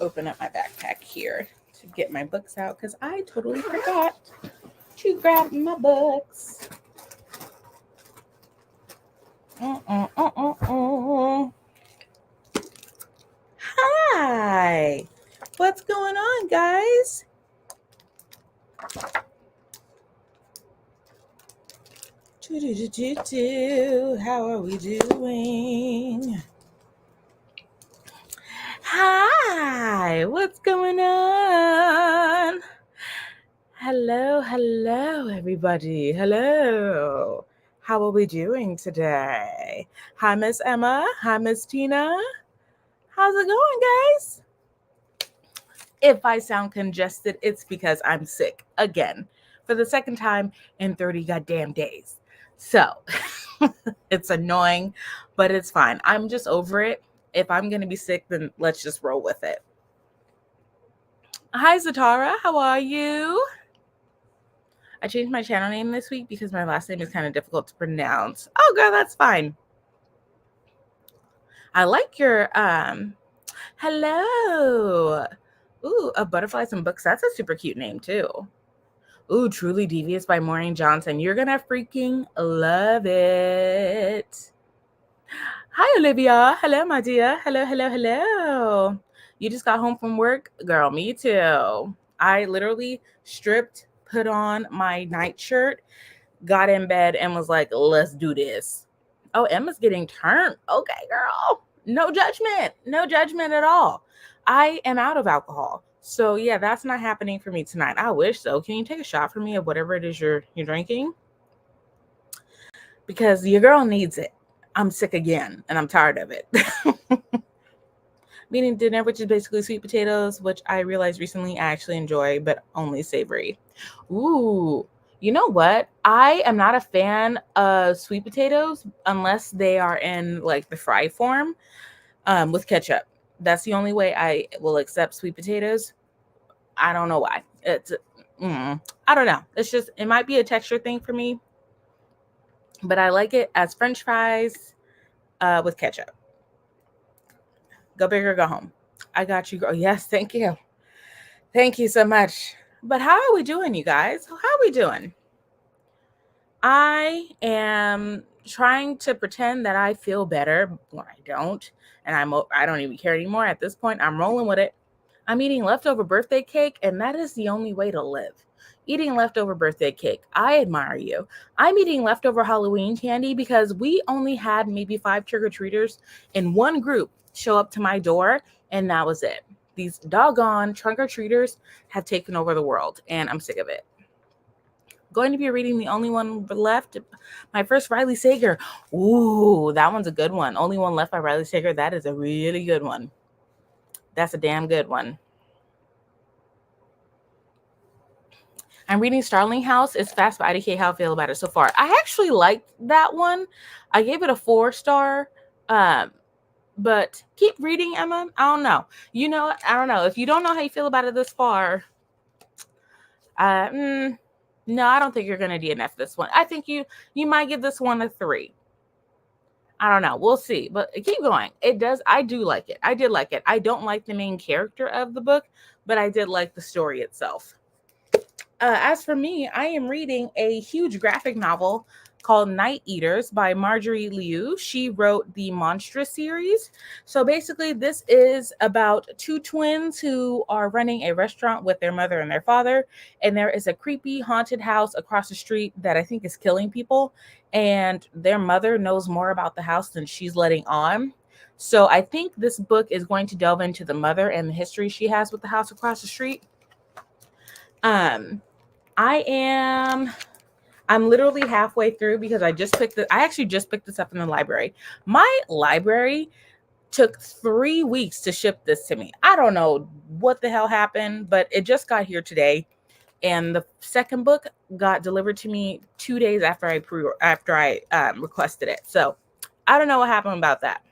open up my backpack here to get my books out because I totally forgot to grab my books. Hi, what's going on, guys? How are we doing? Hi, what's going on? Hello, everybody. Hello. How are we doing today? Hi, Miss Emma. Hi, Miss Tina. How's it going, guys? If I sound congested, it's because I'm sick again for the second time in 30 goddamn days. So it's annoying, but it's fine. I'm just over it. If I'm going to be sick, then let's just roll with it. Hi, Zatara. How are you? I changed my channel name this week because my last name is kind of difficult to pronounce. Oh, girl, that's fine. I like your, hello. Ooh, A Butterflies and Books. That's a super cute name, too. Ooh, Truly Devious by Maureen Johnson. You're going to freaking love it. Hi, Olivia. Hello, my dear. Hello. You just got home from work? Girl, me too. I literally stripped, put on my nightshirt, got in bed, and was like, let's do this. Oh, Emma's getting turned. Okay, girl. No judgment at all. I am out of alcohol. So yeah, that's not happening for me tonight. I wish so. Can you take a shot for me of whatever it is you're drinking? Because your girl needs it. I'm sick again and I'm tired of it. Meaning dinner, which is basically sweet potatoes, which I realized recently I actually enjoy, but only savory. Ooh, you know what? I am not a fan of sweet potatoes unless they are in like the fry form with ketchup. That's the only way I will accept sweet potatoes. I don't know why. I don't know. It's just, it might be a texture thing for me, but I like it as French fries with ketchup. Go big or go home. I got you, girl. Yes, thank you. Thank you so much. But how are we doing, you guys? How are we doing? I am trying to pretend that I feel better when I don't, and I don't even care anymore. At this point, I'm rolling with it. I'm eating leftover birthday cake, and that is the only way to live. Eating leftover birthday cake. I admire you. I'm eating leftover Halloween candy because we only had maybe 5 trick-or-treaters in one group show up to my door, and that was it. These doggone trunk-or-treaters have taken over the world, and I'm sick of it. Going to be reading The Only One Left, my first Riley Sager. Ooh, that one's a good one. Only One Left by Riley Sager. That is a really good one. That's a damn good one. I'm reading Starling House. It's fast by IDK. How I feel about it so far. I actually liked that one. I gave it a 4-star. But keep reading, Emma. I don't know. I don't know. If you don't know how you feel about it this far, no, I don't think you're going to DNF this one. I think you might give this one a 3. I don't know. We'll see. But keep going. I do like it. I did like it. I don't like the main character of the book, but I did like the story itself. As for me, I am reading a huge graphic novel called Night Eaters by Marjorie Liu. She wrote the Monstrous series. So basically, this is about 2 twins who are running a restaurant with their mother and their father. And there is a creepy haunted house across the street that I think is killing people. And their mother knows more about the house than she's letting on. So I think this book is going to delve into the mother and the history she has with the house across the street. I'm literally halfway through because I actually just picked this up in the library. My library took 3 weeks to ship this to me. I don't know what the hell happened, but it just got here today. And the second book got delivered to me 2 days after I requested it. So I don't know what happened about that.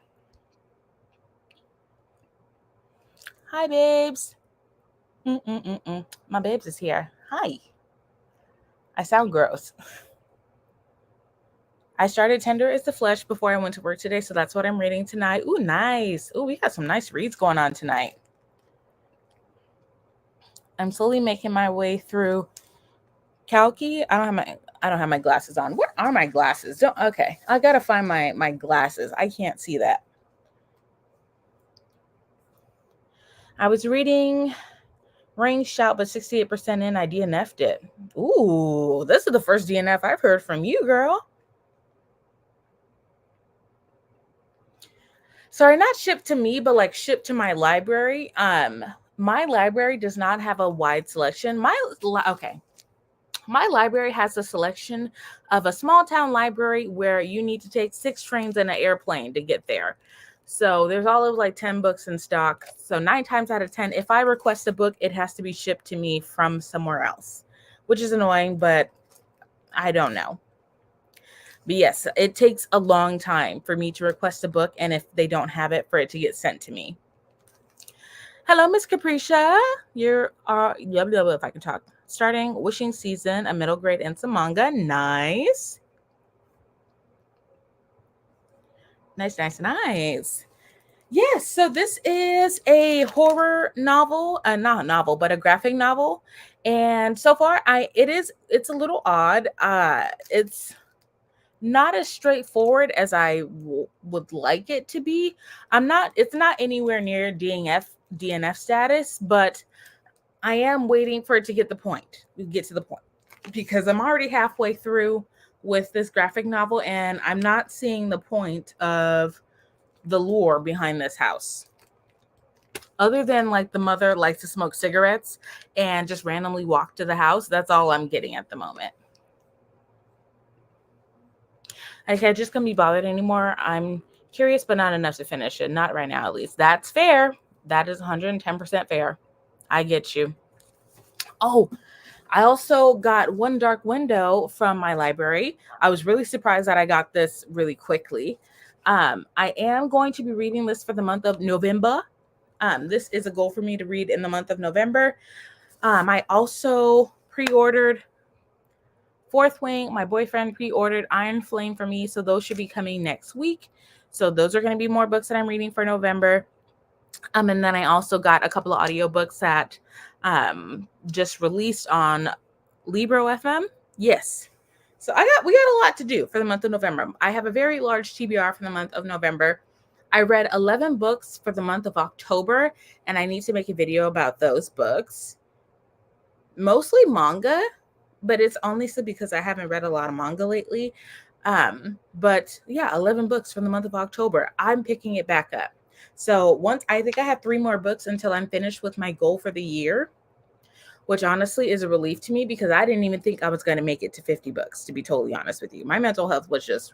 Hi, babes. My babes is here. Hi. I sound gross. I started Tender is the Flesh before I went to work today, so that's what I'm reading tonight. Ooh, nice. Ooh, we got some nice reads going on tonight. I'm slowly making my way through Kalki. I don't have my glasses on. Where are my glasses? Okay. I gotta find my glasses. I can't see that. I was reading Ring Shout, but 68% in, I DNF'd it. Ooh, this is the first DNF I've heard from you, girl. Sorry, not shipped to me, but like shipped to my library. My library does not have a wide selection. My library has a selection of a small town library where you need to take 6 trains and an airplane to get there. So there's all of like 10 books in stock. So 9 times out of 10, if I request a book, it has to be shipped to me from somewhere else, which is annoying, but I don't know. But yes, it takes a long time for me to request a book, and if they don't have it, for it to get sent to me. Hello, Miss Capricia. You're if I can talk. Starting Wishing Season, a middle grade and some manga. Nice. Nice. Yes, so this is a horror novel, not a novel, but a graphic novel. And so far, it's a little odd. It's not as straightforward as I would like it to be. It's not anywhere near DNF status, but I am waiting for it to get to the point, because I'm already halfway through with this graphic novel, and I'm not seeing the point of the lore behind this house. Other than like the mother likes to smoke cigarettes and just randomly walk to the house, that's all I'm getting at the moment. I just can't be bothered anymore. I'm curious, but not enough to finish it. Not right now, at least. That's fair. That is 110% fair. I get you. Oh, I also got One Dark Window from my library. I was really surprised that I got this really quickly. I am going to be reading this for the month of November. This is a goal for me to read in the month of November. I also pre-ordered Fourth Wing. My boyfriend pre-ordered Iron Flame for me, so those should be coming next week. So those are going to be more books that I'm reading for November. And then I also got a couple of audiobooks that just released on Libro FM. Yes. So we got a lot to do for the month of November. I have a very large TBR for the month of November. I read 11 books for the month of October, and I need to make a video about those books. Mostly manga, but it's honestly because I haven't read a lot of manga lately. But yeah, 11 books from the month of October. I'm picking it back up. So I think I have 3 more books until I'm finished with my goal for the year, which honestly is a relief to me because I didn't even think I was going to make it to 50 books, to be totally honest with you. My mental health was just,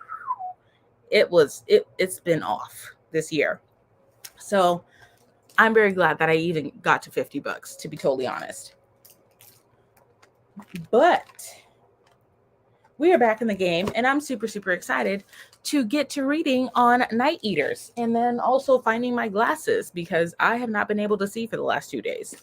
it's been off this year. So I'm very glad that I even got to 50 books, to be totally honest. But we are back in the game, and I'm super, super excited to get to reading on Night Eaters, and then also finding my glasses because I have not been able to see for the last 2 days.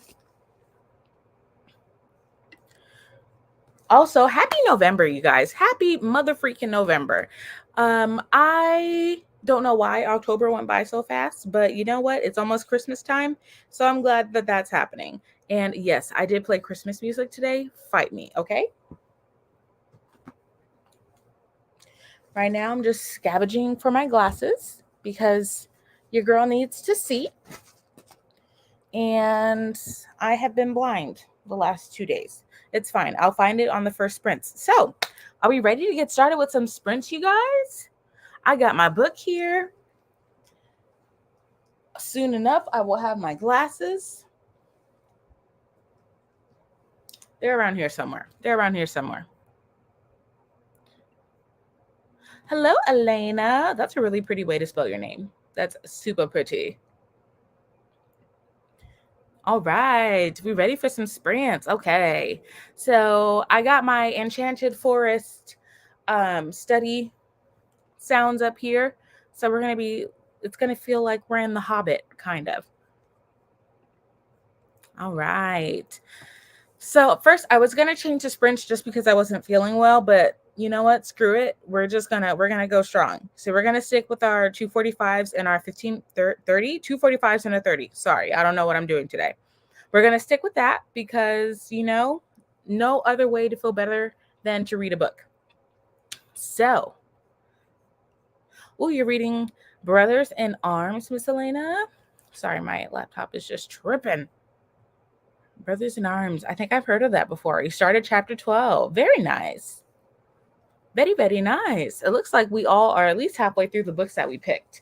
Also, happy November, you guys. Happy mother freaking November. I don't know why October went by so fast, but you know what? It's almost Christmas time, so I'm glad that that's happening. And yes, I did play Christmas music today. Fight me, okay? Right now, I'm just scavenging for my glasses because your girl needs to see. And I have been blind the last 2 days. It's fine. I'll find it on the first sprints. So, are we ready to get started with some sprints, you guys? I got my book here. Soon enough, I will have my glasses. They're around here somewhere. Hello, Elena. That's a really pretty way to spell your name. That's super pretty. All right, we ready for some sprints? Okay, so I got my Enchanted Forest study sounds up here. So it's gonna feel like we're in The Hobbit, kind of. All right. So first I was gonna change to sprints just because I wasn't feeling well, but you know what? Screw it. We're gonna go strong. So we're gonna stick with our 245s and our 1530, 245s and a 30. Sorry, I don't know what I'm doing today. we're going to stick with that because, you know, no other way to feel better than to read a book. So, you're reading Brothers in Arms, Miss Elena? Sorry, my laptop is just tripping. Brothers in Arms. I think I've heard of that before. You started chapter 12. Very nice. Very, very nice. It looks like we all are at least halfway through the books that we picked.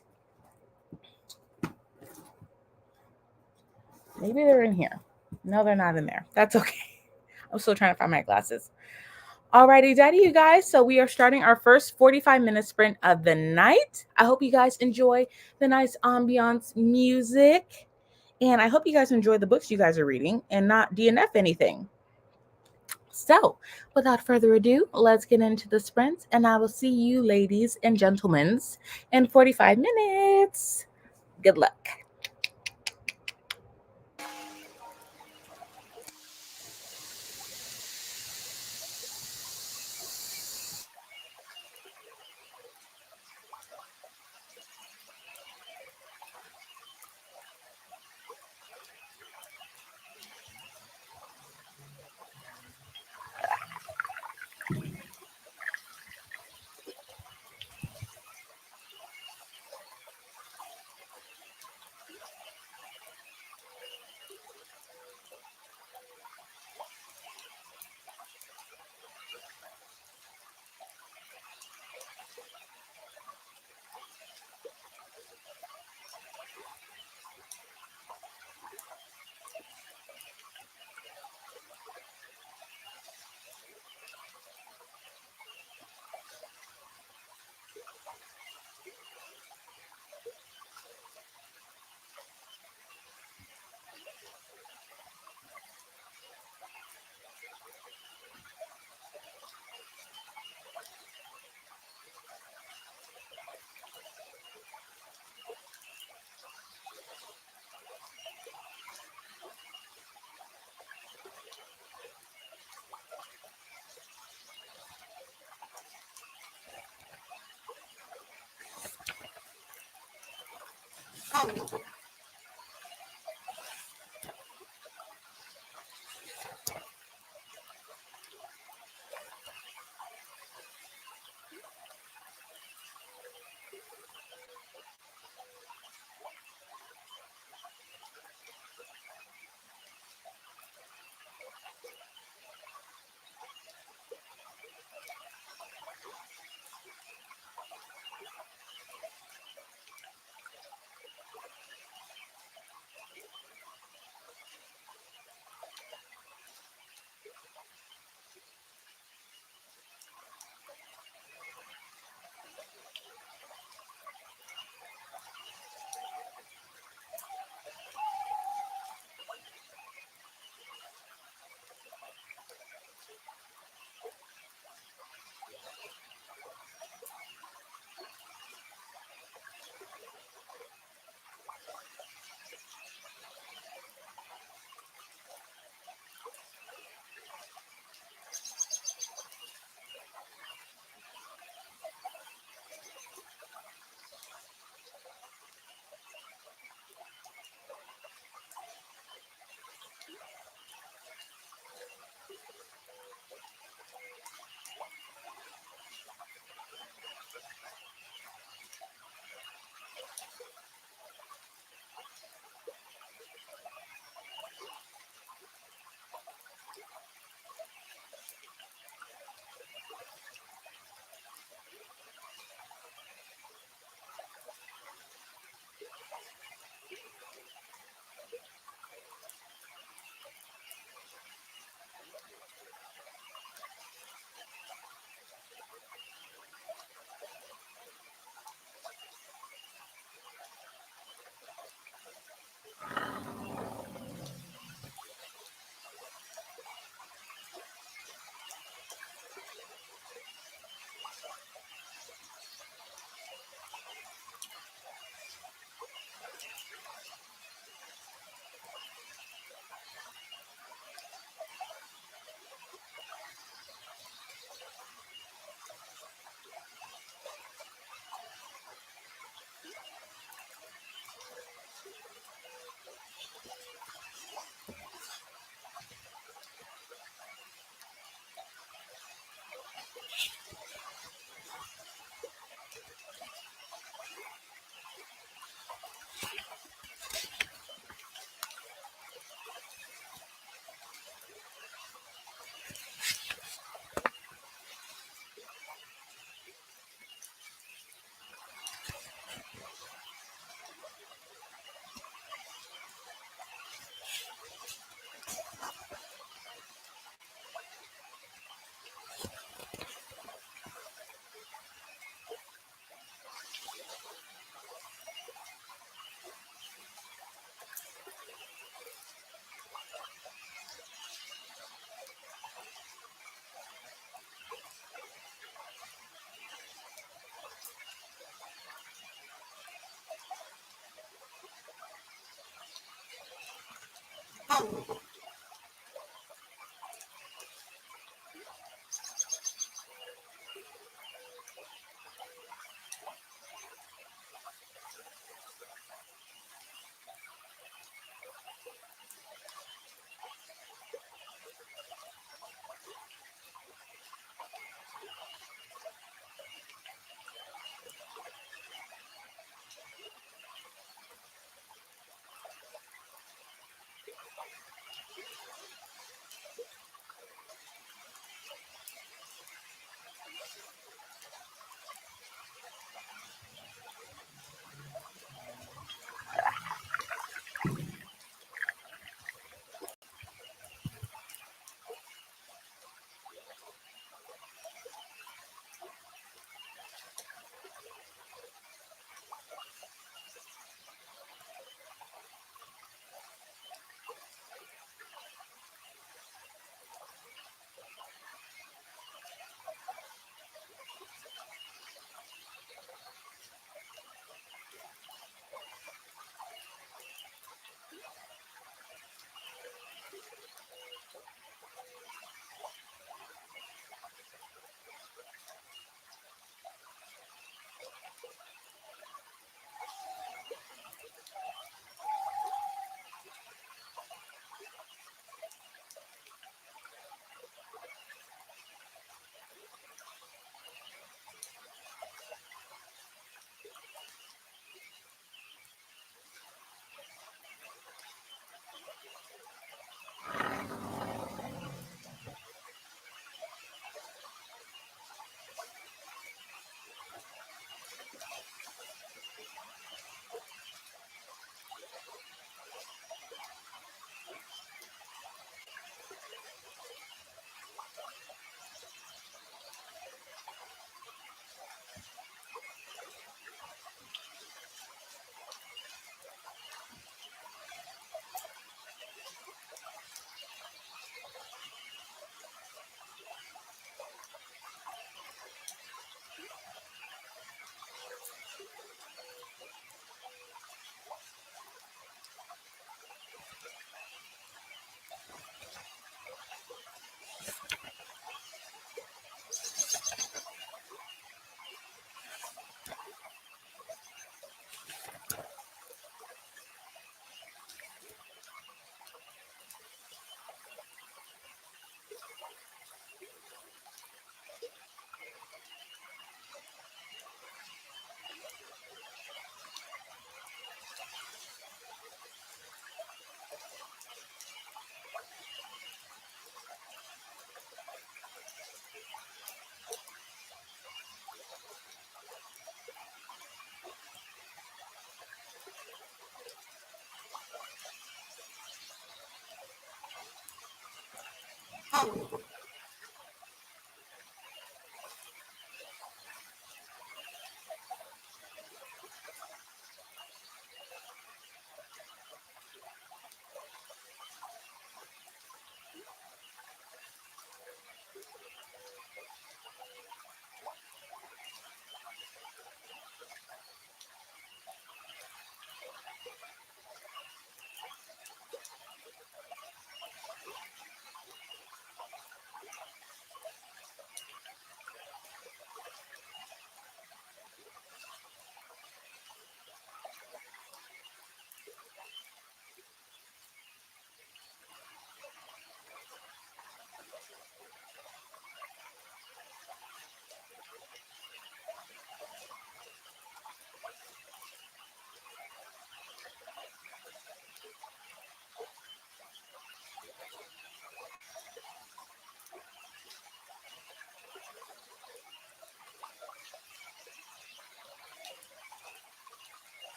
Maybe they're in here. No, they're not in there. That's okay. I'm still trying to find my glasses. Alrighty, daddy, you guys. So we are starting our first 45-minute sprint of the night. I hope you guys enjoy the nice ambiance music. And I hope you guys enjoy the books you guys are reading and not DNF anything. So without further ado, let's get into the sprints. And I will see you ladies and gentlemen in 45 minutes. Good luck.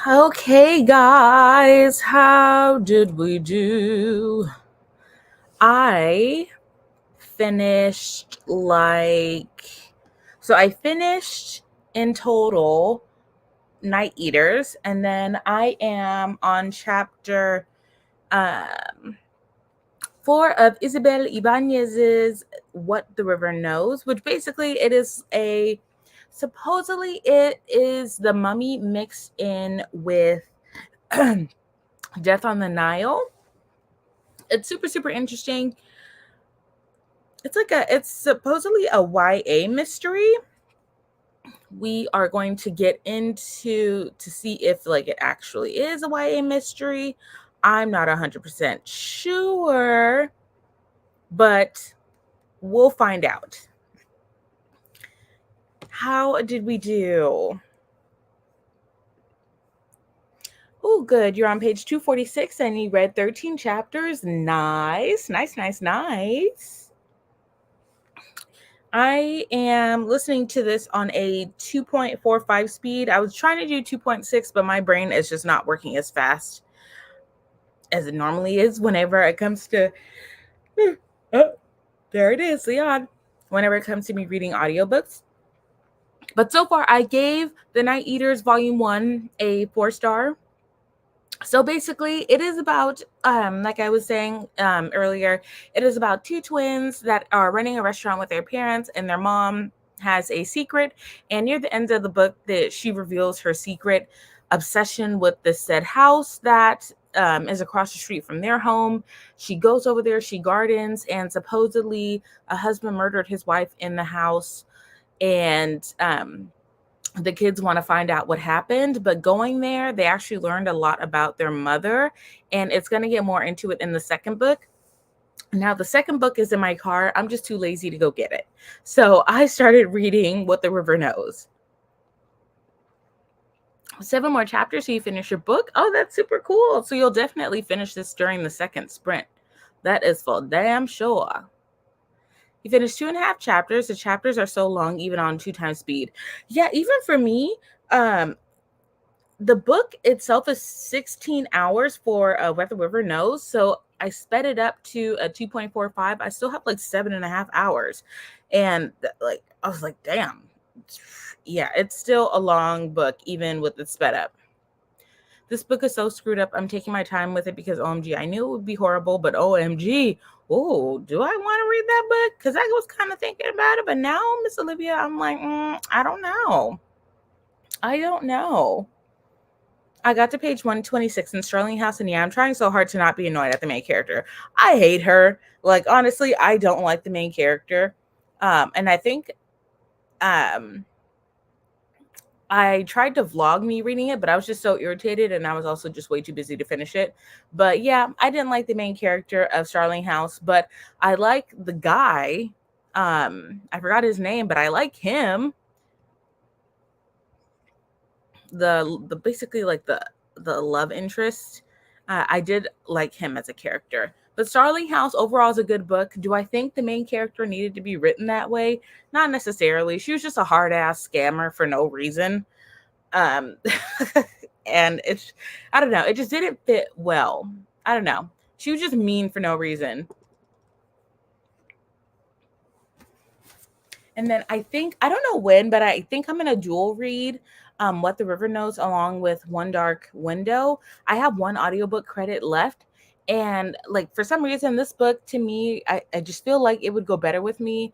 Okay, guys, how did we do? I finished I finished in total Night Eaters, and then I am on chapter um 4 of Isabel Ibanez's What the River Knows, which basically supposedly it is the Mummy mixed in with Death on the Nile. It's super, super interesting. It's supposedly a YA mystery. We are going to get into to see if like it actually is a YA mystery. I'm not 100% sure, but we'll find out. How did we do? Oh, good. You're on page 246 and you read 13 chapters. Nice, nice, nice, nice. I am listening to this on a 2.45 speed. I was trying to do 2.6, but my brain is just not working as fast as it normally is whenever it comes to oh, there it is, Leon. Whenever it comes to me reading audiobooks. But so far I gave The Night Eaters Volume 1 a 4-star. So basically it is about like I was saying earlier, it is about two twins that are running a restaurant with their parents, and their mom has a secret, and near the end of the book that she reveals her secret obsession with the said house that is across the street from their home. She goes over there, she gardens, and supposedly a husband murdered his wife in the house, and the kids want to find out what happened, but going there, they actually learned a lot about their mother, and it's going to get more into it in the second book. Now, the second book is in my car. I'm just too lazy to go get it. So I started reading What the River Knows. 7 more chapters so you finish your book. Oh, that's super cool. So you'll definitely finish this during the second sprint. That is for damn sure. You finished 2.5 chapters. The chapters are so long, even on 2 times speed. Yeah, even for me, the book itself is 16 hours for What the River Knows. So I sped it up to a 2.45. I still have like 7.5 hours. And like, I was like, damn. Yeah, it's still a long book, even with it sped up. This book is so screwed up. I'm taking my time with it because OMG, I knew it would be horrible, but OMG, oh, do I want to read that book? Because I was kind of thinking about it, but now, Miss Olivia, I'm like, I don't know. I don't know. I got to page 126 in Sterling House, and yeah, I'm trying so hard to not be annoyed at the main character. I hate her. Like, honestly, I don't like the main character. And I think I tried to vlog me reading it, but I was just so irritated, and I was also just way too busy to finish it. But yeah, I didn't like the main character of Starling House, but I like the guy. I forgot his name, but I like him. The basically like the love interest. I did like him as a character. But Starling House overall is a good book. Do I think the main character needed to be written that way? Not necessarily. She was just a hard ass scammer for no reason. And it's, I don't know, it just didn't fit well. I don't know. She was just mean for no reason. And then I don't know when, but I think I'm going to dual read What the River Knows along with One Dark Window. I have one audiobook credit left. And like for some reason, this book to me, I just feel like it would go better with me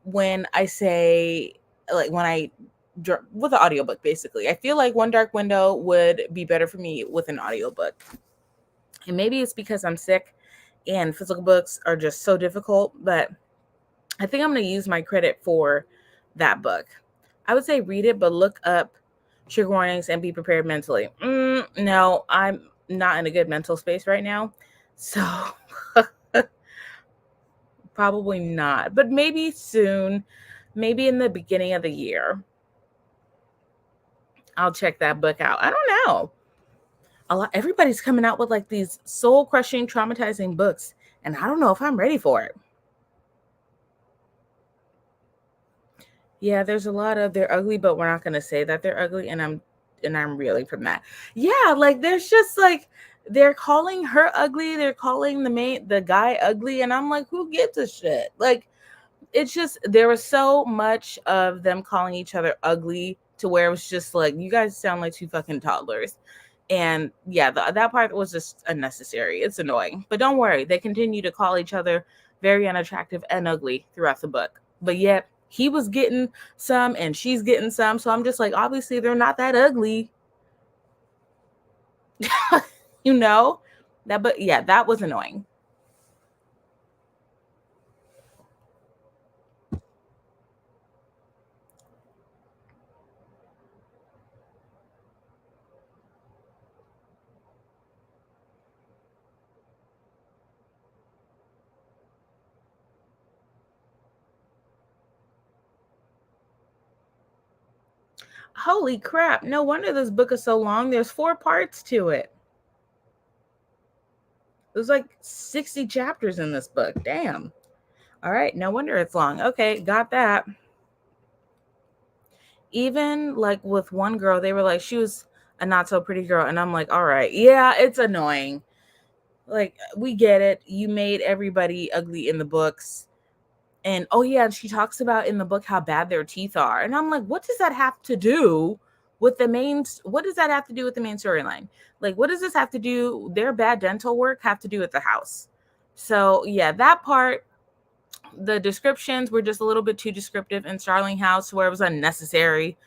when I say, like when I, with an audiobook, basically. I feel like One Dark Window would be better for me with an audiobook. And maybe it's because I'm sick and physical books are just so difficult, but I think I'm going to use my credit for that book. I would say read it, but look up trigger warnings and be prepared mentally. No, I'm not in a good mental space right now. So probably not, but maybe soon, maybe in the beginning of the year. I'll check that book out. I don't know. Everybody's coming out with like these soul crushing, traumatizing books, and I don't know if I'm ready for it. Yeah, there's a lot of they're ugly, but we're not going to say that they're ugly. And and I'm reeling from that. Yeah, like there's just like they're calling her ugly, they're calling the guy ugly, and I'm like, who gives a shit? Like it's just there was so much of them calling each other ugly to where it was just like you guys sound like two fucking toddlers. And yeah, that part was just unnecessary. It's annoying. But don't worry, they continue to call each other very unattractive and ugly throughout the book. But yet he was getting some and she's getting some. So I'm just like, obviously they're not that ugly. You know? But yeah, that was annoying. Holy crap. No wonder this book is so long. There's 4 parts to it. There's like 60 chapters in this book. Damn. All right. No wonder it's long. Okay. Got that. Even like with one girl, they were like, she was a not so pretty girl. And I'm like, all right. Yeah, it's annoying. Like, we get it. You made everybody ugly in the books. And oh, yeah. She talks about in the book how bad their teeth are. And I'm like, what does that have to do with the main? What does that have to do with the main storyline? Like, what does this have to do? Their bad dental work have to do with the house. So, yeah, that part, the descriptions were just a little bit too descriptive in Starling House where it was unnecessary.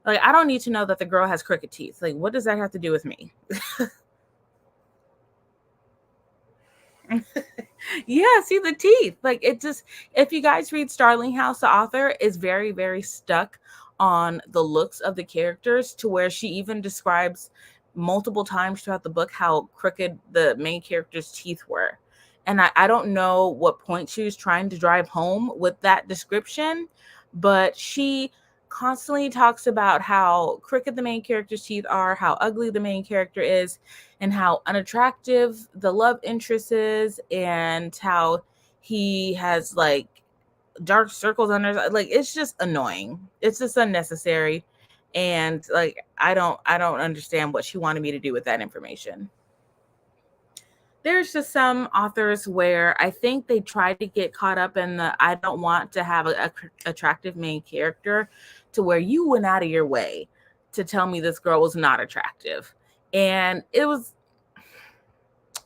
Like, I don't need to know that the girl has crooked teeth. Like, what does that have to do with me? Yeah, see the teeth. Like it just if you guys read Starling House, the author is very, very stuck on the looks of the characters to where she even describes multiple times throughout the book how crooked the main character's teeth were. And I don't know what point she was trying to drive home with that description, but she constantly talks about how crooked the main character's teeth are, how ugly the main character is, and how unattractive the love interest is, and how he has like dark circles under like it's just annoying. It's just unnecessary. And like I don't understand what she wanted me to do with that information. There's just some authors where I think they try to get caught up in the I don't want to have a attractive main character to where you went out of your way to tell me this girl was not attractive. And it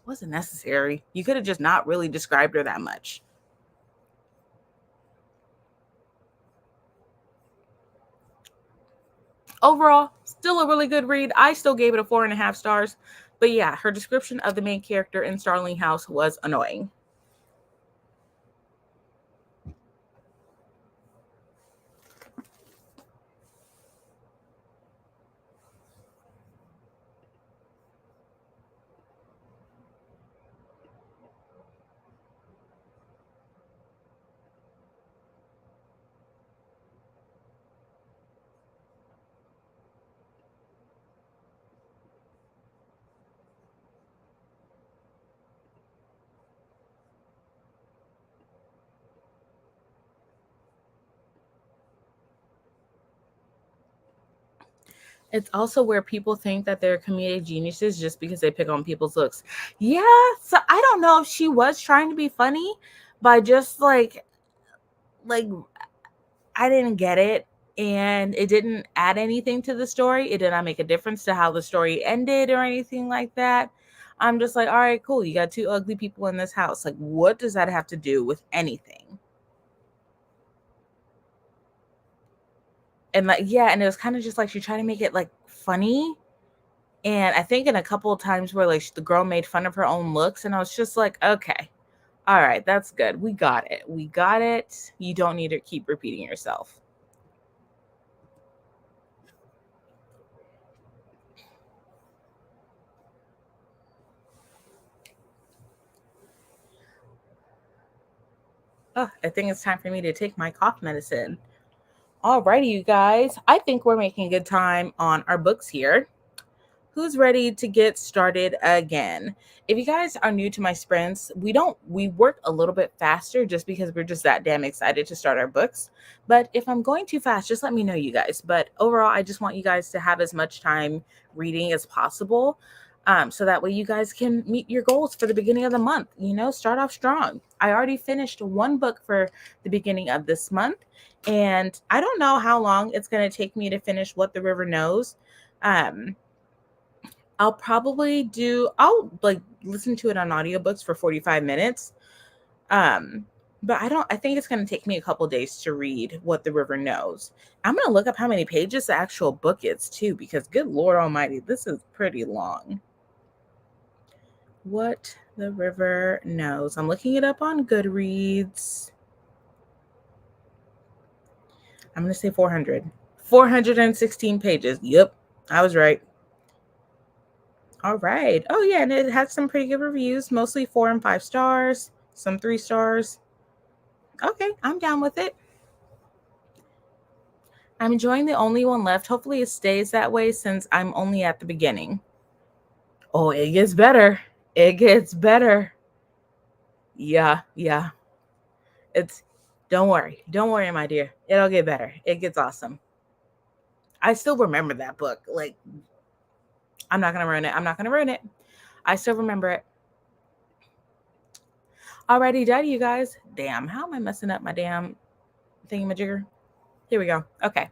wasn't necessary. You could have just not really described her that much. Overall, still a really good read. I still gave it a 4.5 stars. But yeah, her description of the main character in Starling House was annoying. It's also where people think that they're comedic geniuses just because they pick on people's looks. Yeah, so I don't know if she was trying to be funny by just like I didn't get it and it didn't add anything to the story. It did not make a difference to how the story ended or anything like that. I'm just like, all right, cool. You got two ugly people in this house. Like, what does that have to do with anything? And like, yeah, and it was kind of just like she tried to make it like funny. And I think in a couple of times where like the girl made fun of her own looks, and I was just like, okay, all right, that's good. We got it. We got it. You don't need to keep repeating yourself. Oh, I think it's time for me to take my cough medicine. Alrighty, you guys. I think we're making good time on our books here. who's ready to get started again? If you guys are new to my sprints, we work a little bit faster just because we're just that damn excited to start our books. But if I'm going too fast, just let me know, you guys. But overall, I just want you guys to have as much time reading as possible. So that way you guys can meet your goals for the beginning of the month. Start off strong. I already finished one book for the beginning of this month, and I don't know how long it's going to take me to finish What the River Knows. I'll like listen to it on audiobooks for 45 minutes. But I think it's going to take me a couple days to read What the River Knows. I'm going to look up how many pages the actual book is too, because good Lord Almighty, this is pretty long. What the River Knows. I'm looking it up on Goodreads. I'm going to say 416 pages. Yep, I was right. All right. Oh, yeah, and it has some pretty good reviews, mostly 4 and 5 stars, some 3 stars. Okay, I'm down with it. I'm enjoying The Only One Left. Hopefully it stays that way since I'm only at the beginning. Oh, it gets better. It gets better. Yeah. Don't worry, my dear. It'll get better. It gets awesome. I still remember that book. Like, I'm not going to ruin it. I still remember it. Alrighty, daddy, you guys. Damn, how am I messing up my damn thingamajigger? Here we go. Okay.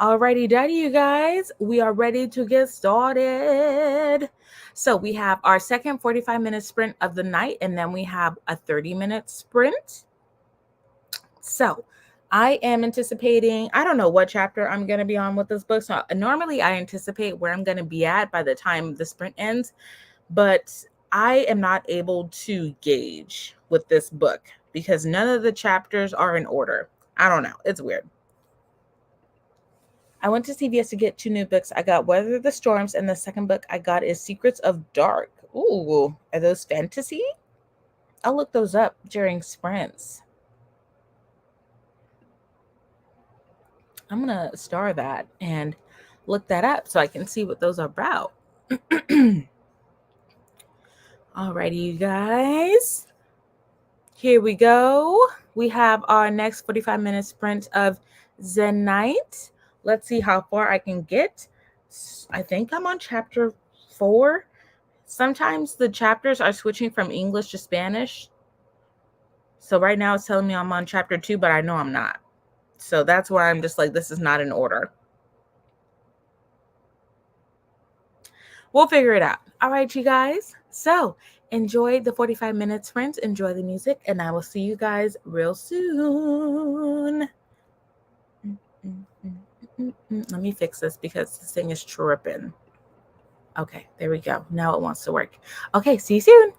Alrighty, daddy, you guys. We are ready to get started. So we have our second 45-minute sprint of the night, and then we have a 30-minute sprint. So I am anticipating, I don't know what chapter I'm going to be on with this book. So normally I anticipate where I'm going to be at by the time the sprint ends, but I am not able to gauge with this book because none of the chapters are in order. I don't know. It's weird. I went to CVS to get 2 new books. I got Weather the Storms, and the second book I got is Secrets of Dark. Ooh, are those fantasy? I'll look those up during sprints. I'm going to star that and look that up so I can see what those are about. Alrighty, you guys. Here we go. We have our next 45-minute sprint of Zen Night. Let's see how far I can get. I think I'm on chapter 4. Sometimes the chapters are switching from English to Spanish. So right now it's telling me I'm on chapter 2, but I know I'm not. So that's where I'm just like, this is not in order. We'll figure it out. All right, you guys. So enjoy the 45-minute sprint. Enjoy the music, and I will see you guys real soon. Let me fix this because this thing is tripping. Okay, there we go. Now it wants to work. Okay, see you soon.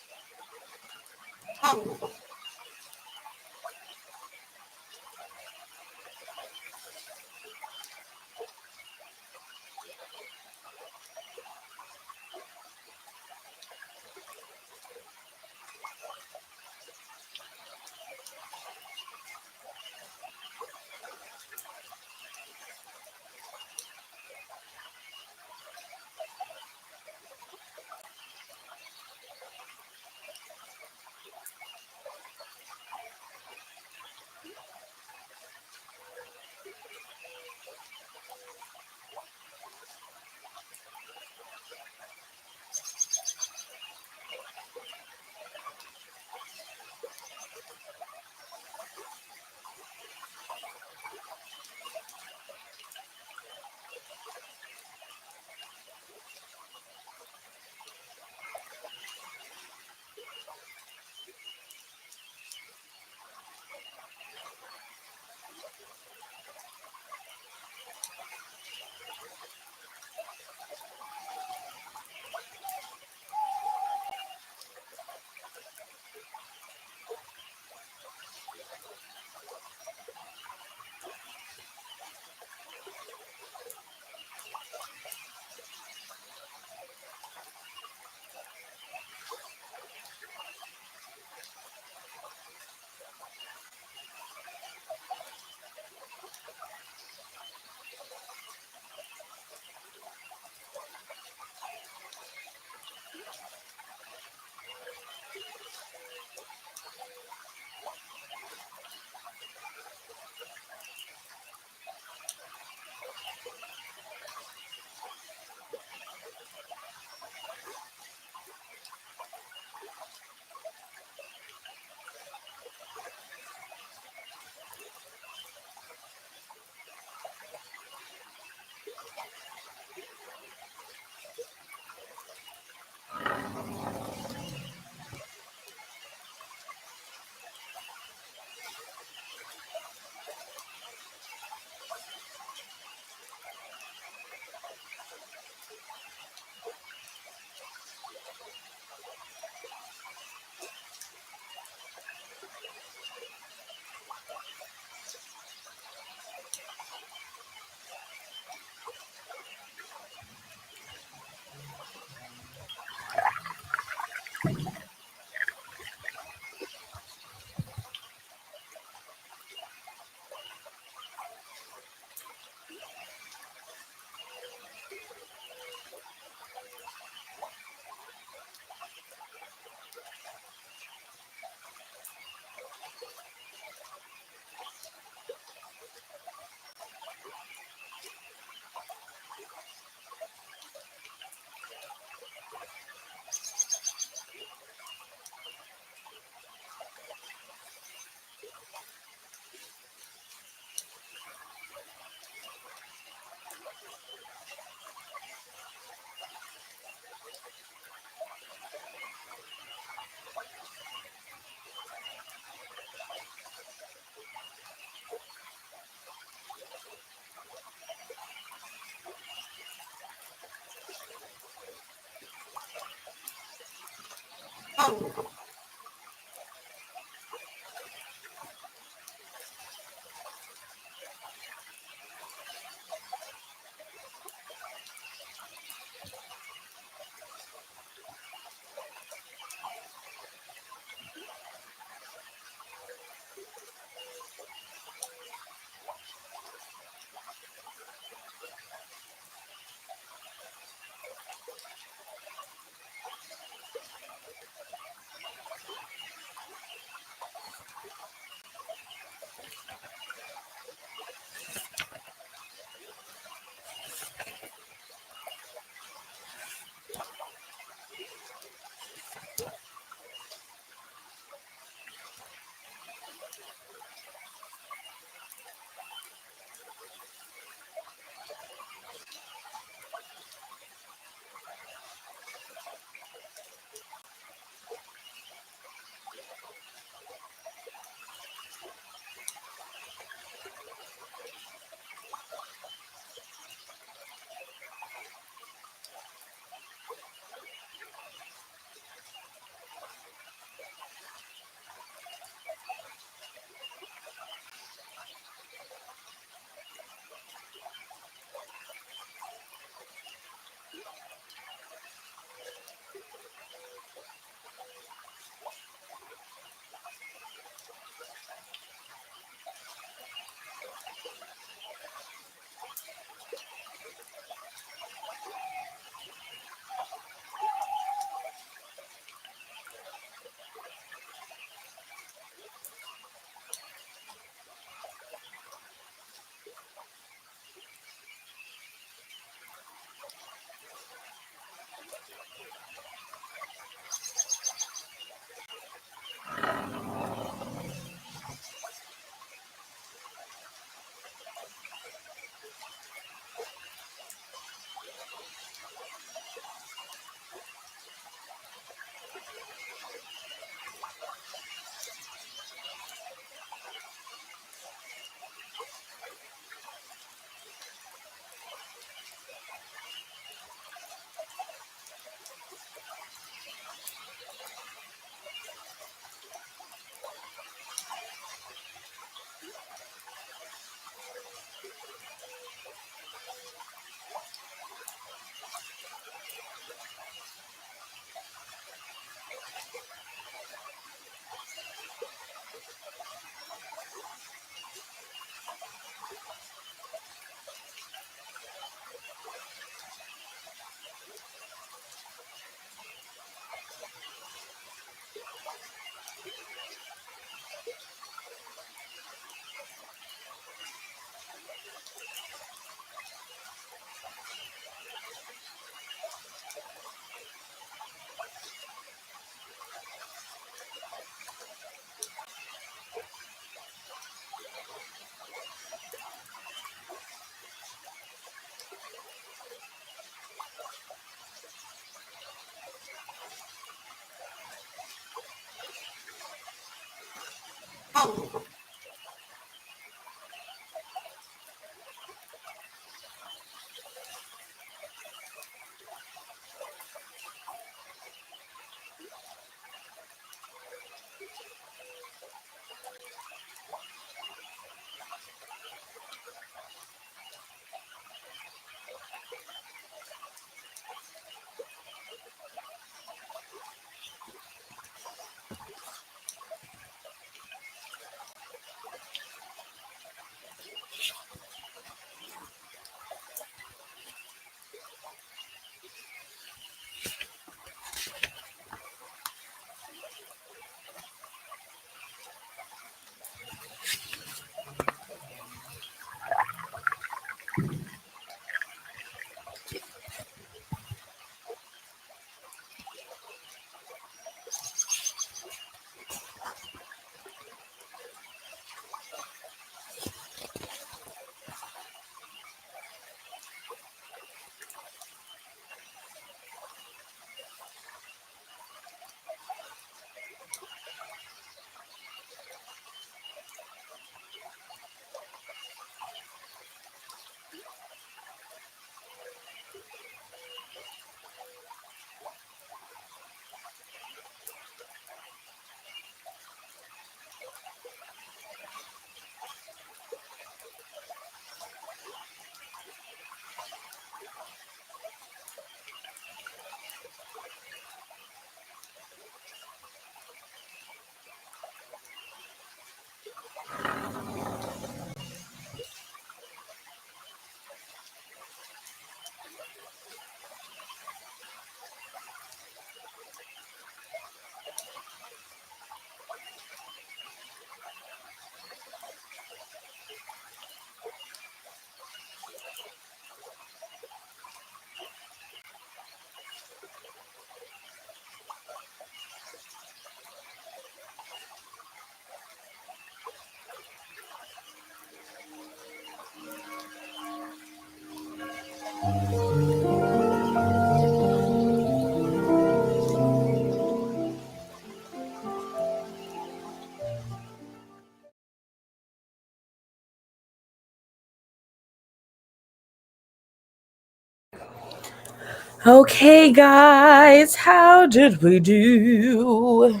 Okay, guys, how did we do?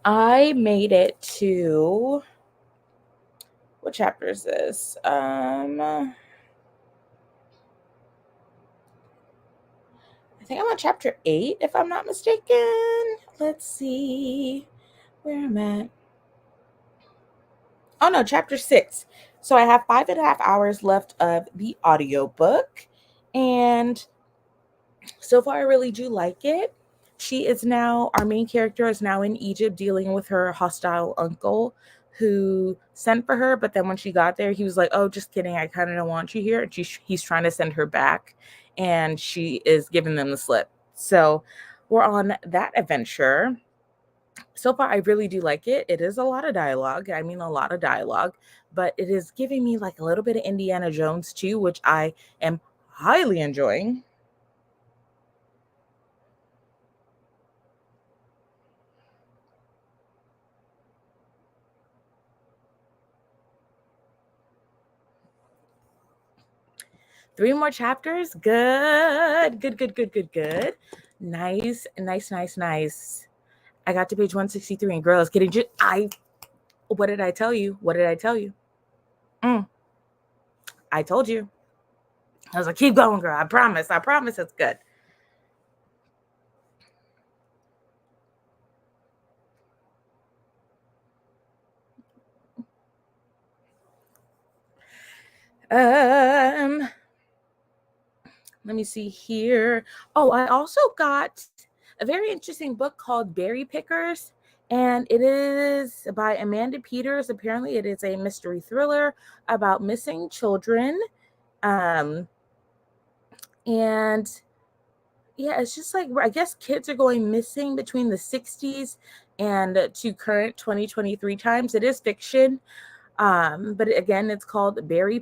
I made it to, what chapter is this? I think I'm on chapter 8, if I'm not mistaken. Let's see where I'm at. Oh no, chapter 6. So I have 5.5 hours left of the audiobook, and so far I really do like it. She is now, our main character is now in Egypt dealing with her hostile uncle who sent for her, but then when she got there, he was like, oh, just kidding, I kind of don't want you here. And he's trying to send her back, and she is giving them the slip. So we're on that adventure. So far, I really do like it. It is a lot of dialogue. I mean, a lot of dialogue, but it is giving me like a little bit of Indiana Jones too, which I am highly enjoying. Three more chapters. Good. Good. Nice. I got to page 163 and girl, it's getting what did I tell you? I told you. I was like, keep going, girl. I promise it's good. Let me see here. Oh, I also got a very interesting book called Berry Pickers, and it is by Amanda Peters. Apparently, it is a mystery thriller about missing children. And yeah, it's just like, I guess kids are going missing between the 60s and to current 2023 times. It is fiction. But again, it's called The Berry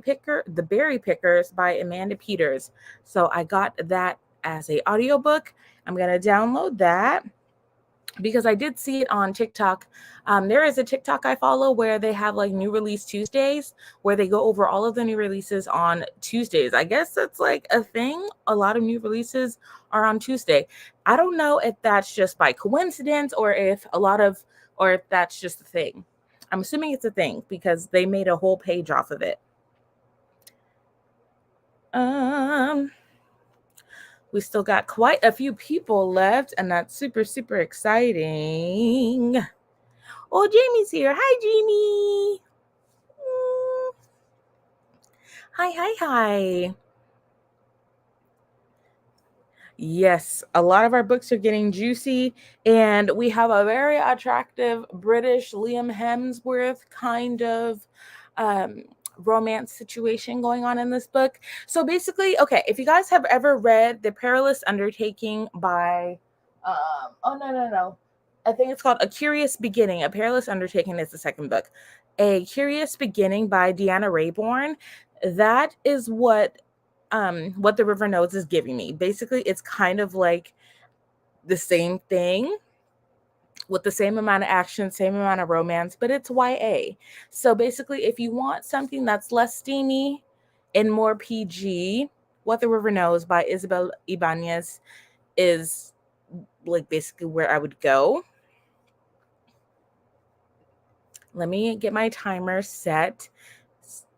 Pickers by Amanda Peters. So I got that as a audiobook. I'm going to download that. because I did see it on TikTok. There is a TikTok I follow where they have like new release Tuesdays where they go over all of the new releases on Tuesdays. I guess that's like a thing. A lot of new releases are on Tuesday. I don't know if that's just by coincidence or if that's just a thing. I'm assuming it's a thing because they made a whole page off of it. We still got quite a few people left, and that's super, super exciting. Oh, Jamie's here. Hi, Jamie. Hi. Yes, a lot of our books are getting juicy, and we have a very attractive British Liam Hemsworth kind of romance situation going on in this book. So basically, okay, if you guys have ever read The Perilous Undertaking by, no. I think it's called A Curious Beginning. A Perilous Undertaking is the second book. A Curious Beginning by Deanna Raybourn. That is what The River Knows is giving me. Basically, it's kind of like the same thing with the same amount of action, same amount of romance, but it's YA. So basically, if you want something that's less steamy and more PG, What the River Knows by Isabel Ibanez is like basically where I would go. Let me get my timer set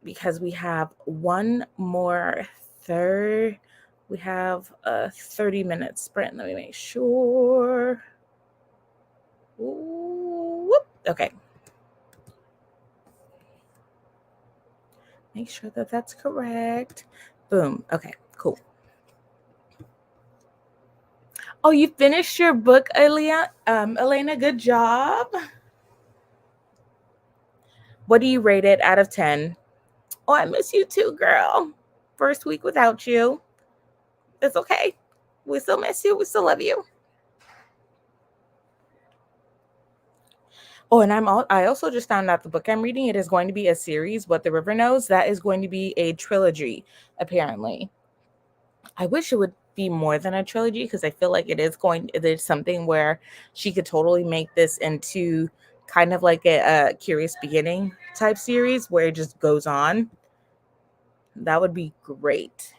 because we have one more we have a 30-minute sprint. Let me make sure. Ooh, okay. Make sure that that's correct. Boom. Okay, cool. Oh, you finished your book, Elena? Good job. What do you rate it out of 10? Oh, I miss you too, girl. First week without you. It's okay. We still miss you. We still love you. Oh, and I also just found out the book I'm reading, it is going to be a series, What the River Knows. That is going to be a trilogy, apparently. I wish it would be more than a trilogy because I feel like there's something where she could totally make this into kind of like a Curious Beginning type series where it just goes on. That would be great.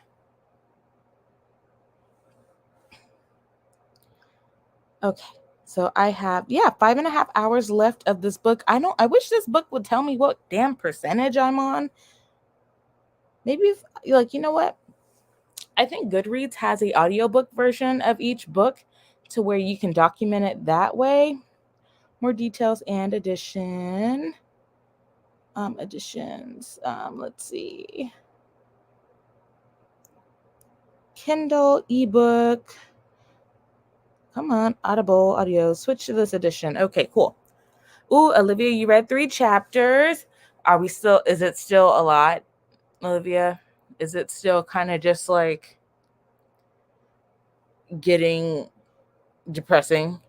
Okay. So I have 5.5 hours left of this book. I wish this book would tell me what damn percentage I'm on. Maybe if, like, you know what? I think Goodreads has a audiobook version of each book to where you can document it that way. More details and additions. Let's see. Kindle, ebook. Come on, Audible, audio. Switch to this edition. Okay, cool. Ooh, Olivia, you read 3 chapters. Is it still a lot, Olivia? Is it still kind of just like getting depressing?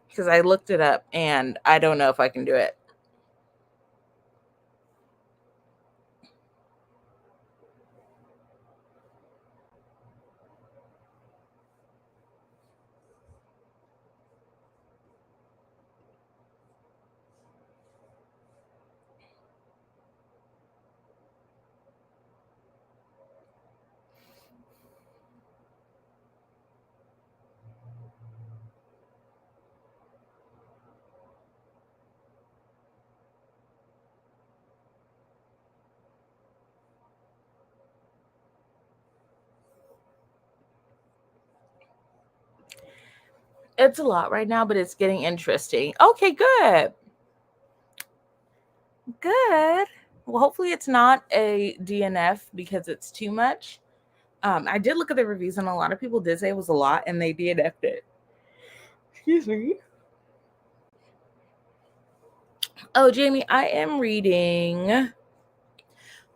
Because I looked it up and I don't know if I can do it. It's a lot right now, but it's getting interesting. Okay, good. Good. Well, hopefully it's not a DNF because it's too much. I did look at the reviews and a lot of people did say it was a lot and they DNF'd it. Excuse me. Oh, Jamie, I am reading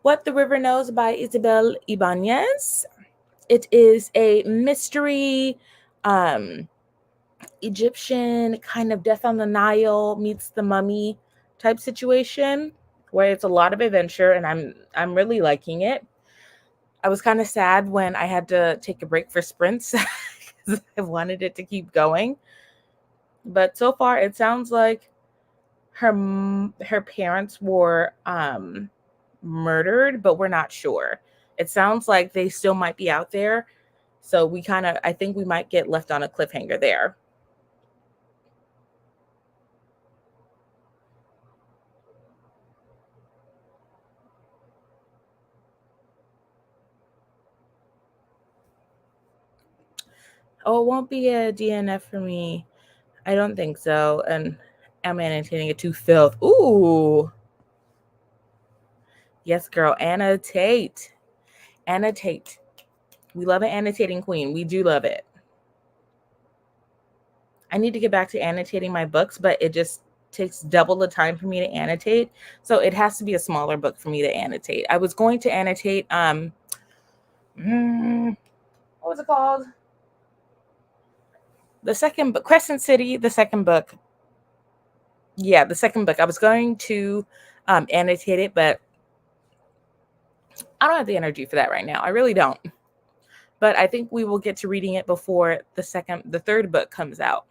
What the River Knows by Isabel Ibanez. It is a mystery, Egyptian kind of Death on the Nile meets the Mummy type situation where it's a lot of adventure and I'm really liking it. I was kind of sad when I had to take a break for sprints because I wanted it to keep going. But so far, it sounds like her parents were murdered, but we're not sure. It sounds like they still might be out there. So I think we might get left on a cliffhanger there. Oh, it won't be a DNF for me. I don't think so. And I'm annotating it to filth. Ooh. Yes, girl. Annotate. Annotate. We love an annotating queen. We do love it. I need to get back to annotating my books, but it just takes double the time for me to annotate. So it has to be a smaller book for me to annotate. I was going to annotate what was it called? The second book, Crescent City, the second book. Yeah, the second book. I was going to annotate it, but I don't have the energy for that right now. I really don't. But I think we will get to reading it before the third book comes out.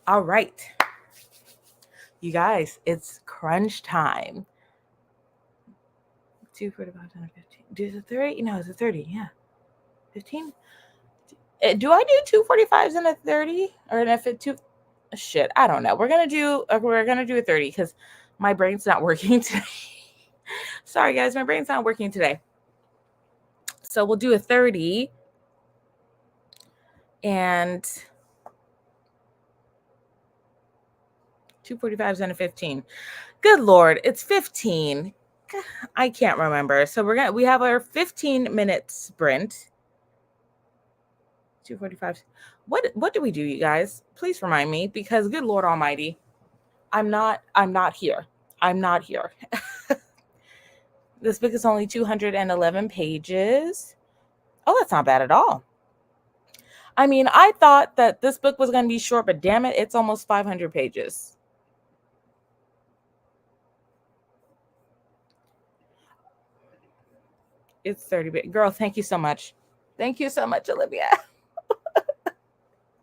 All right. You guys, it's crunch time. 245 and 15. Do the 30? No, it's a 30. Yeah. 15? Do I do 245s and a 30? Or an F2? Shit, I don't know. We're gonna do a 30 because my brain's not working today. Sorry guys, my brain's not working today. So we'll do a 30 and 245s and a 15. Good Lord, it's 15. I can't remember. So we have our 15-minute sprint. 245. What do we do, you guys? Please remind me, because good Lord Almighty, I'm not here. I'm not here. This book is only 211 pages. Oh, that's not bad at all. I mean, I thought that this book was going to be short, but damn it, it's almost 500 pages. It's 30. Girl, thank you so much. Thank you so much, Olivia.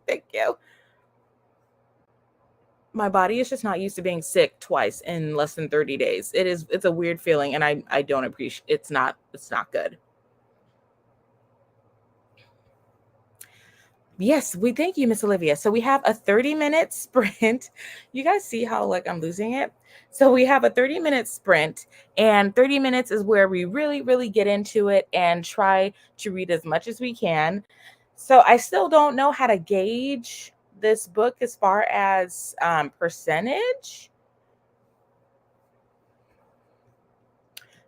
Thank you. My body is just not used to being sick twice in less than 30 days. It's a weird feeling, and I don't appreciate it's not good. Yes, we thank you, Miss Olivia. So we have a 30-minute sprint. You guys see how like I'm losing it? So we have a 30-minute sprint, and 30 minutes is where we really, really get into it and try to read as much as we can. So I still don't know how to gauge this book as far as percentage.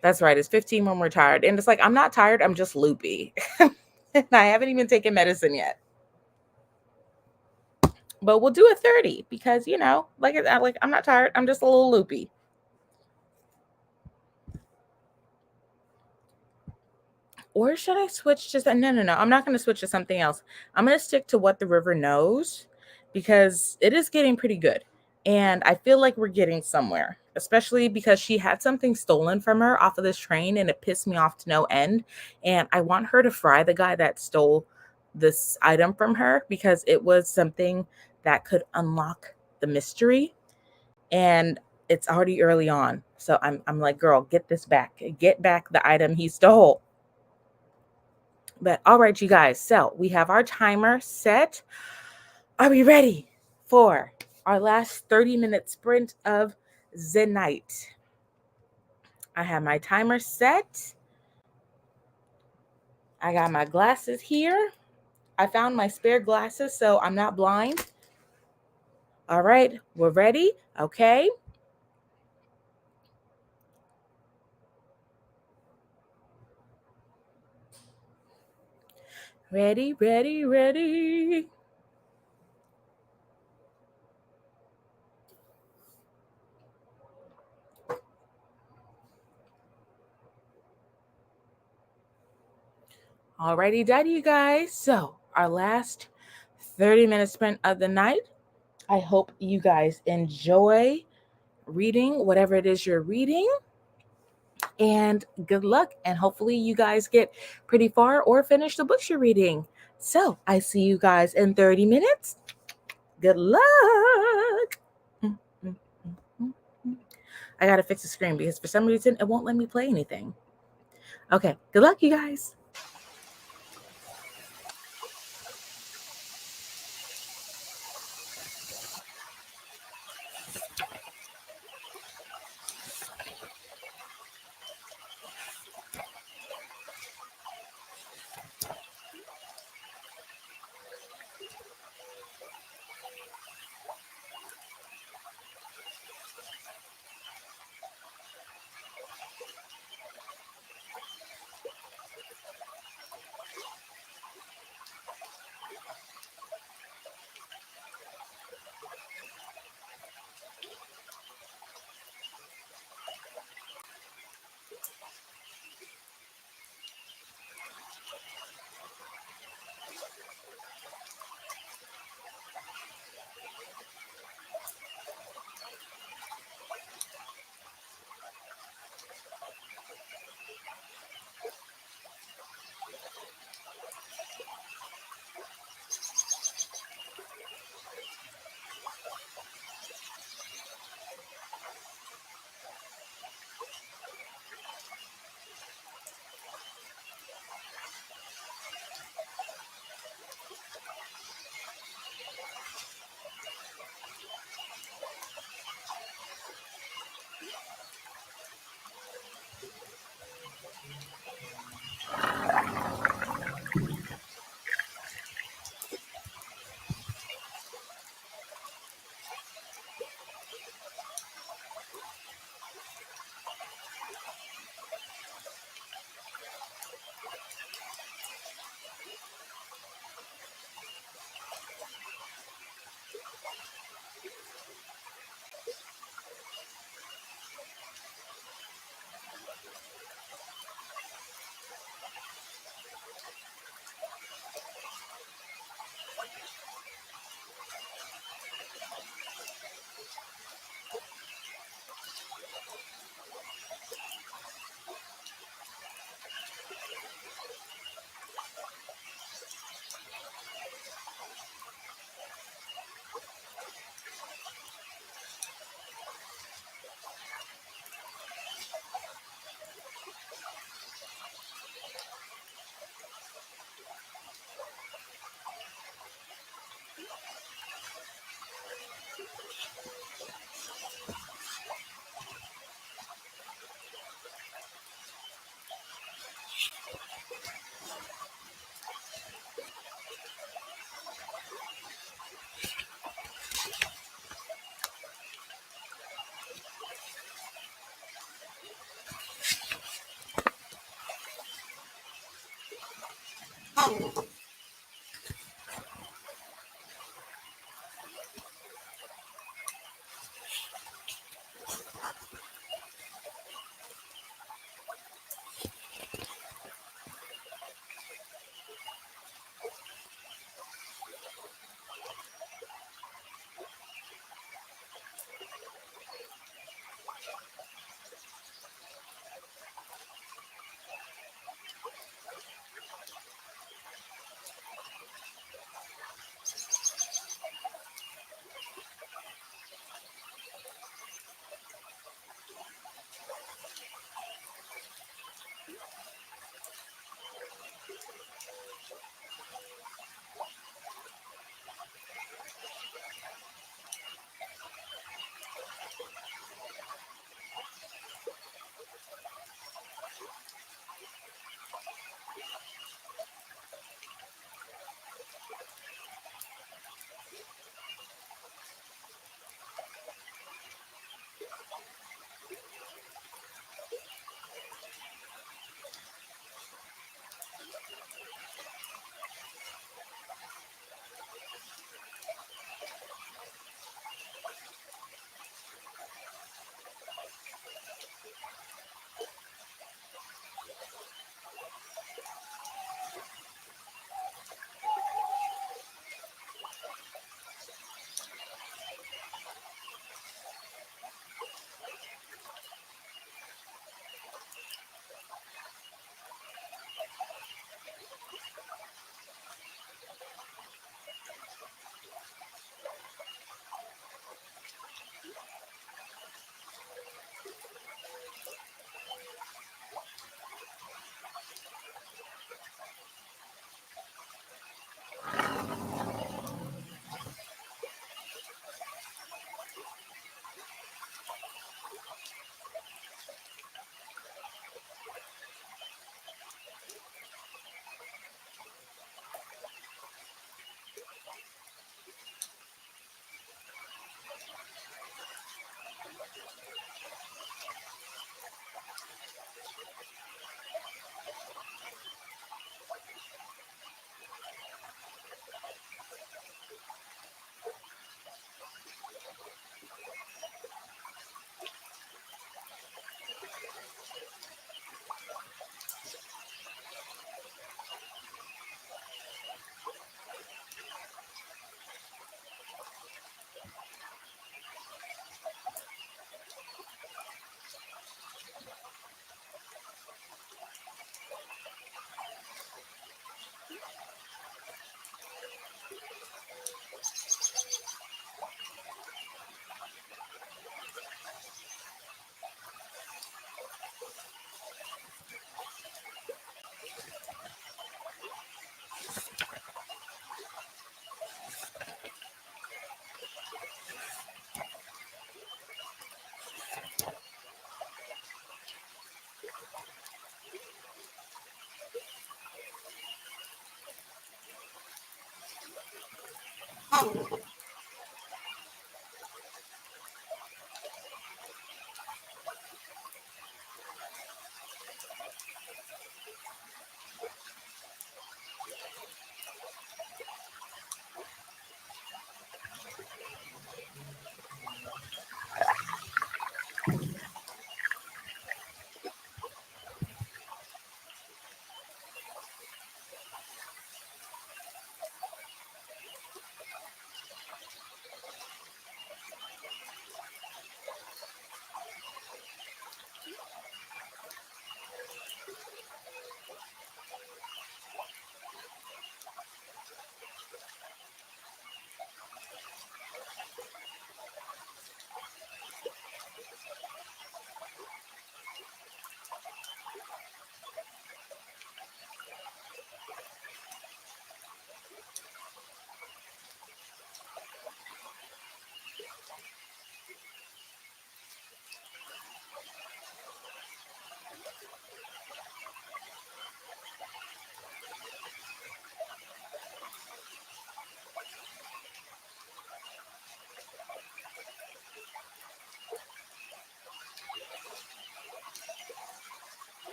That's right. It's 15 when we're tired. And it's like, I'm not tired. I'm just loopy. And I haven't even taken medicine yet. But we'll do a 30 because, like I'm not tired. I'm just a little loopy. Or should I switch to no. I'm not going to switch to something else. I'm going to stick to What the River Knows because it is getting pretty good. And I feel like we're getting somewhere, especially because she had something stolen from her off of this train and it pissed me off to no end. And I want her to fry the guy that stole this item from her because it was something that could unlock the mystery. And it's already early on. So I'm like, girl, get this back. Get back the item he stole. But all right, you guys. So we have our timer set. Are we ready for our last 30-minute sprint of the night? I have my timer set. I got my glasses here. I found my spare glasses, so I'm not blind. All right, we're ready. Okay. Ready, ready, ready. Alrighty, daddy, you guys. So our last 30-minute sprint of the night. I hope you guys enjoy reading whatever it is you're reading. and good luck. And hopefully you guys get pretty far or finish the books you're reading. So I see you guys in 30 minutes. Good luck. I got to fix the screen because for some reason it won't let me play anything. Okay, good luck, you guys.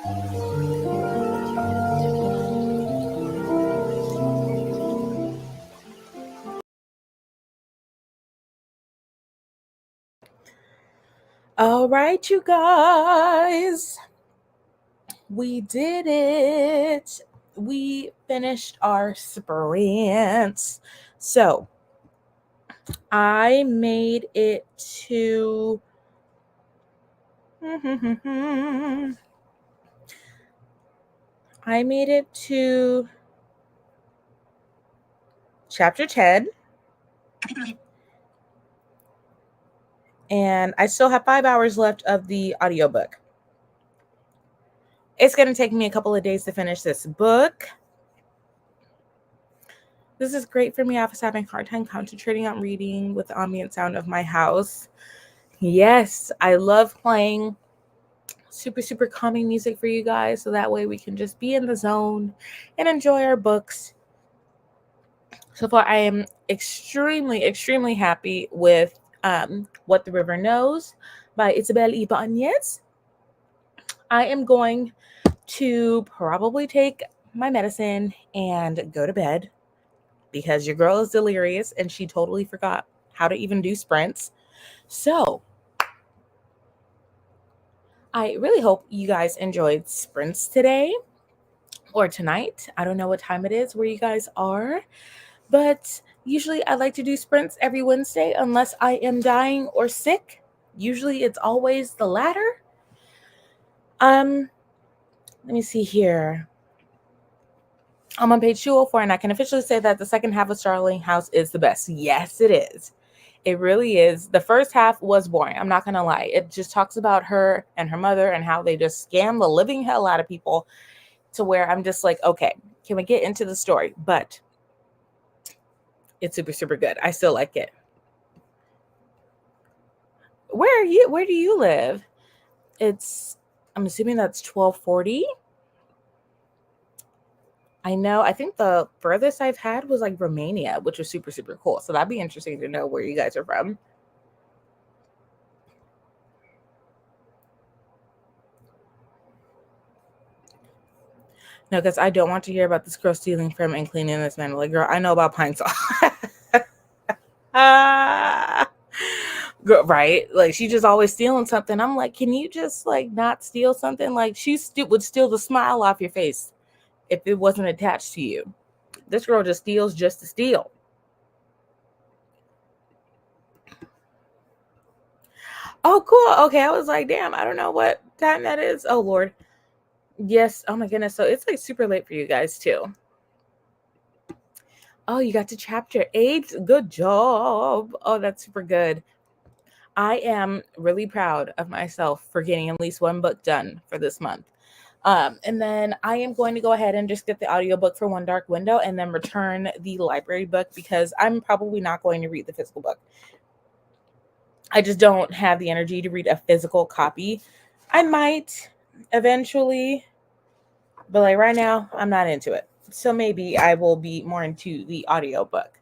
All right, you guys. We did it. We finished our sprints. So I made it to I made it to chapter 10. And I still have 5 hours left of the audiobook. It's going to take me a couple of days to finish this book. This is great for me. I was having a hard time concentrating on reading with the ambient sound of my house. Yes, I love playing super, super calming music for you guys. So that way we can just be in the zone and enjoy our books. So far, I am extremely, extremely happy with What the River Knows by Isabel Ibanez. I am going to probably take my medicine and go to bed because your girl is delirious and she totally forgot how to even do sprints. So I really hope you guys enjoyed sprints today or tonight. I don't know what time it is where you guys are, but usually I like to do sprints every Wednesday unless I am dying or sick. Usually it's always the latter. Let me see here. I'm on page 204, and I can officially say that the second half of Starling House is the best. Yes, it is. It really is. The first half was boring. I'm not going to lie. It just talks about her and her mother and how they just scam the living hell out of people to where I'm just like, okay, can we get into the story? But it's super, super good. I still like it. Where are you? Where do you live? I'm assuming that's 1240. I know. I think the furthest I've had was like Romania, which was super, super cool. So that'd be interesting to know where you guys are from. No, because I don't want to hear about this girl stealing from and cleaning this man. Like, girl, I know about pine saw. Girl, right? Like, she just always stealing something. I'm like, can you just like not steal something? Like, she would steal the smile off your face if it wasn't attached to you. This girl just steals just to steal. Oh, cool. Okay, I was like, damn, I don't know what time that is. Oh, Lord. Yes. Oh, my goodness. So it's like super late for you guys, too. Oh, you got to chapter 8. Good job. Oh, that's super good. I am really proud of myself for getting at least one book done for this month. And then I am going to go ahead and just get the audiobook for One Dark Window and then return the library book because I'm probably not going to read the physical book. I just don't have the energy to read a physical copy. I might eventually, but like right now, I'm not into it. So maybe I will be more into the audiobook.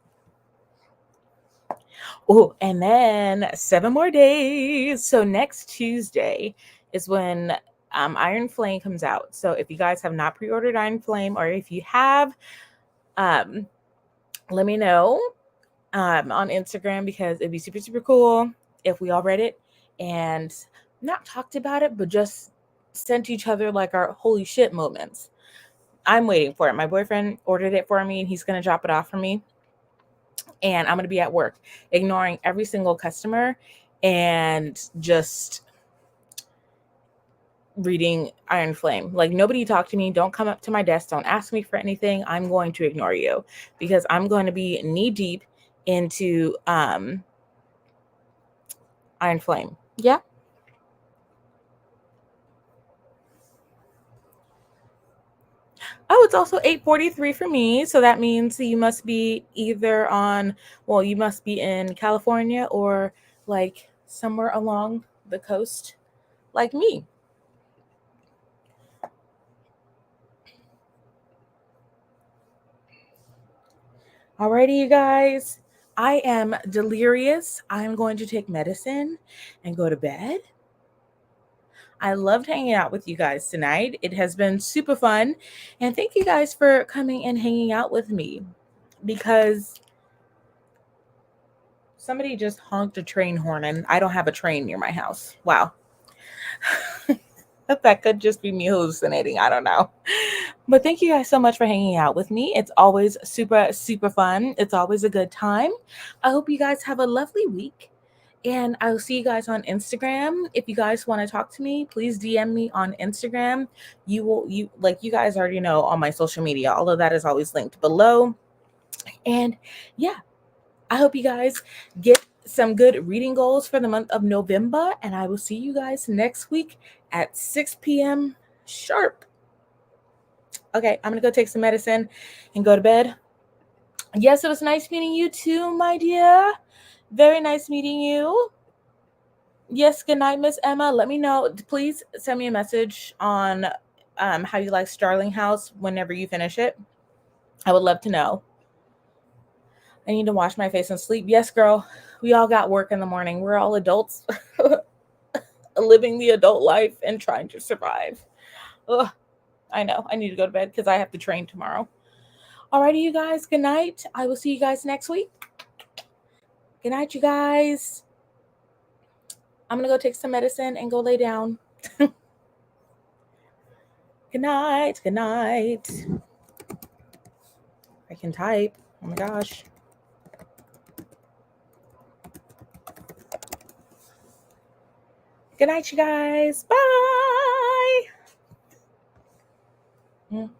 Oh, and then 7 more days. So next Tuesday is when Iron Flame comes out. So if you guys have not pre-ordered Iron Flame, or if you have, let me know on Instagram because it'd be super, super cool if we all read it and not talked about it, but just sent each other like our holy shit moments. I'm waiting for it. My boyfriend ordered it for me and he's going to drop it off for me. And I'm going to be at work ignoring every single customer and just reading Iron Flame. Like, nobody talk to me. Don't come up to my desk. Don't ask me for anything. I'm going to ignore you because I'm going to be knee deep into Iron Flame. Yeah. Oh, it's also 8:43 for me. So that means you must be either you must be in California or like somewhere along the coast like me. Alrighty, you guys. I am delirious. I'm going to take medicine and go to bed. I loved hanging out with you guys tonight. It has been super fun. And thank you guys for coming and hanging out with me, because somebody just honked a train horn and I don't have a train near my house. Wow. That could just be me hallucinating. I don't know. But thank you guys so much for hanging out with me. It's always super, super fun. It's always a good time. I hope you guys have a lovely week. And I will see you guys on Instagram. If you guys want to talk to me, please DM me on Instagram. You guys already know all my social media. All of that is always linked below. And yeah, I hope you guys get some good reading goals for the month of November. And I will see you guys next week at 6 p.m. sharp. Okay, I'm going to go take some medicine and go to bed. Yes, it was nice meeting you too, my dear. Very nice meeting you. Yes, good night, Miss Emma. Let me know. Please send me a message on how you like Starling House whenever you finish it. I would love to know. I need to wash my face and sleep. Yes, girl. We all got work in the morning. We're all adults living the adult life and trying to survive. Ugh, I know. I need to go to bed because I have to train tomorrow. Alrighty, you guys. Good night. I will see you guys next week. Good night, you guys. I'm going to go take some medicine and go lay down. Good night. Good night. I can type. Oh my gosh. Good night, you guys. Bye.